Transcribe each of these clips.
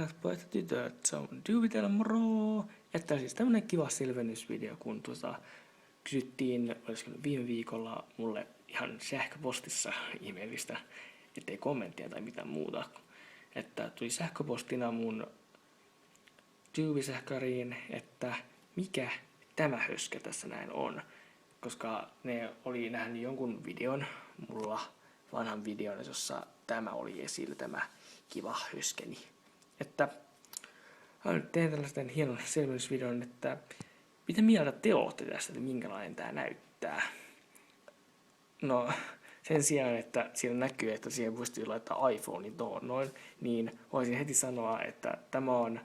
hyvät pojat ja tytöt, se on Dewey täällä, moro! Että siis tämmönen kiva selvennysvideo, kun kysyttiin, olisiko viime viikolla mulle ihan sähköpostissa ihmeellistä, ettei kommenttia tai mitään muuta. Että tuli sähköpostina mun Dewey-sähkäriin, että mikä tämä höskä tässä näin on. Koska ne oli nähnyt jonkun videon mulla, vanhan videon, jossa tämä oli esillä, tämä kiva höskeni. Että mä nyt teen tällaisen hienon selvennysvideon, että mitä mieltä te ootte tästä, että minkälainen tää näyttää. No, sen sijaan, että siinä näkyy, että siihen pystyy laittaa iPhonein tuohon noin, niin voisin heti sanoa, että tämä on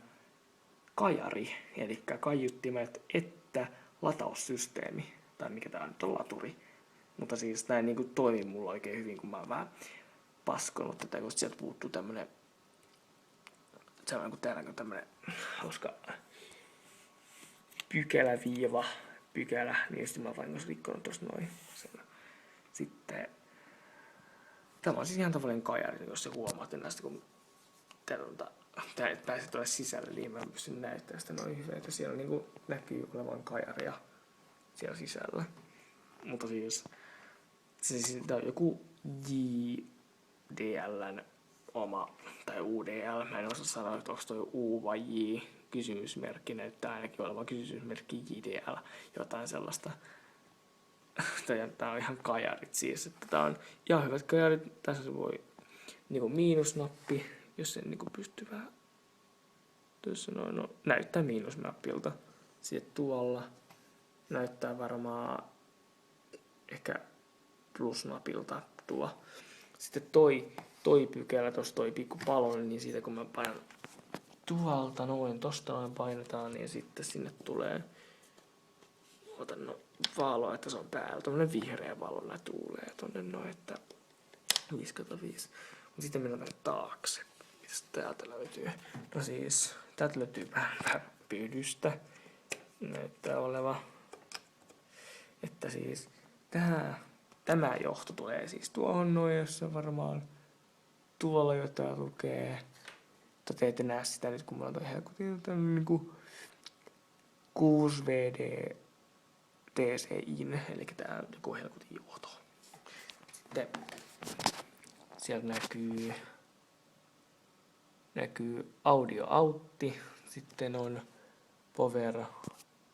kajari, eli kaiuttimet, että lataussysteemi, tai mikä tää nyt on, laturi. Mutta siis tää niinku toimii mulla oikein hyvin, kun mä oon vähän paskonut tätä, koska sieltä puuttuu tämmönen, sellainen kuin täällä on tämmönen hauska pykälä, niin sitten mä oon vain rikkonut tosta noin. Sitten tämä on siis ihan tavallinen kajari, jos se huomaatte näistä, kun tää et pääse tuolle sisälle, niin mä pystyn näyttämään sitä noin hyvin, että siellä niinku näkyy olevan kajaria siellä sisällä. Mutta siis tää on joku JDLn oma, tai UDL, mä en osaa sanoa, että onko toi U vai J, kysymysmerkki, näyttää ainakin olevan kysymysmerkki JDL, jotain sellaista. Tää on ihan kajarit siis, että tää on ihan hyvät kajarit, tässä se voi niinku miinusnappi, jos sen niinku pystyy vähän, tuossa noin, no näyttää miinusnappilta, sitten tuolla näyttää varmaan ehkä plusnapilta tuo. Sitten toi pykälä, tossa toi pikku pallon, niin siitä kun mä painan tuolta noin, tosta noin painetaan, niin sitten sinne tulee, otan no valo, että se on päällä, tommonen vihreä valo näin tuulee tonne noin, että 5/5. Mut sitten mennään tänne taakse. Mitäs täältä löytyy? No siis, täältä löytyy vähän pyydystä. Näyttää oleva. Että siis, tämä johto tulee siis tuohon noin, jossa varmaan tuolla jotain lukee. Mutta te ette näe sitä nyt, kun mulla on toi helkutin niinku 6VD TC-in, eli tää on joku helkutin johto. Sitten sieltä näkyy audio outti, sitten on power,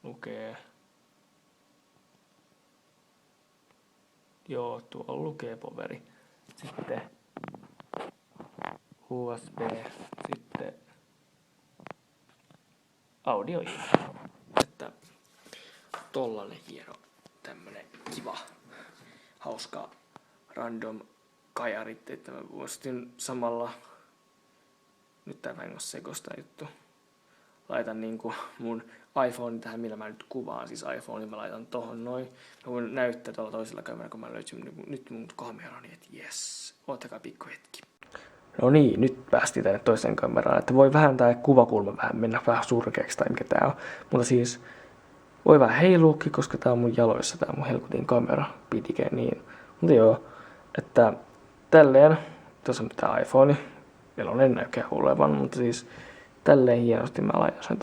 lukee, joo, tuolla lukee poweri, sitten USB, sitten audio in, että tollanen hieno, tämmönen kiva, hauska, random kajarit, että mä voisin samalla, nyt tää vähän sekoista juttu, laitan niinku mun iPhone tähän, millä mä nyt kuvaan, siis iPhone, mä laitan tohon noin. Mä voin näyttää tuolla toisella kameralla, kun mä löysin nyt mun kamerani, että jes, oottakaa pikku hetki. No niin, nyt päästiin tänne toiseen kameraan, että voi vähän tää kuvakulma vähän mennä vähän surkeaksi tai mikä tää on. Mutta siis voi vähän heiluukin, koska tää on mun jaloissa, tää mun helkutin kamera, pidike, niin. Mutta joo, että tälleen, tuossa on tää iPhone, nelonen näkee olevan, mutta siis tälleen hienosti mä laitan sen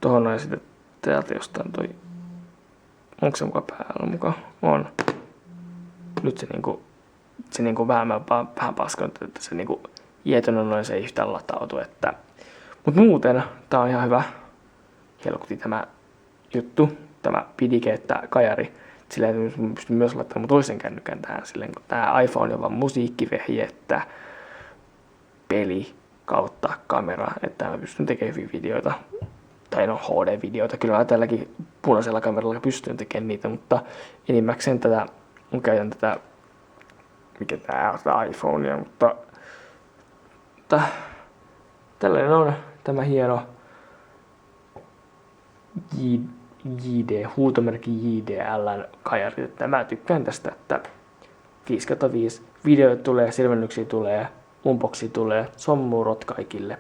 tohon noin, ja sitten täältä jostain toi, onko se muka päällä muka? On. Nyt se niinku vähän paskanut, että se niinku hietona noin, se ei yhtään latautu, että. Mut muuten tää on ihan hyvä helkutti tämä juttu, tämä pidike, että kajari. Silleen pystyn myös laittamaan mun toisen kännykän tähän, silleen kun tää iPhone on vaan musiikkivehje, että peli kautta kamera, että mä pystyn tekemään hyviä videoita, tai no HD-videoita, kyllä mä tälläkin punaisella kameralla pystyn tekemään niitä, mutta enimmäkseen mun käytän tätä, mikä tää on, tätä iPhonea, mutta tällainen on tämä hieno huutomerkki JDLn kajari, että mä tykkään tästä, että 5/5 videoita tulee, selvennyksiä tulee, unboxia tulee, sommurot kaikille.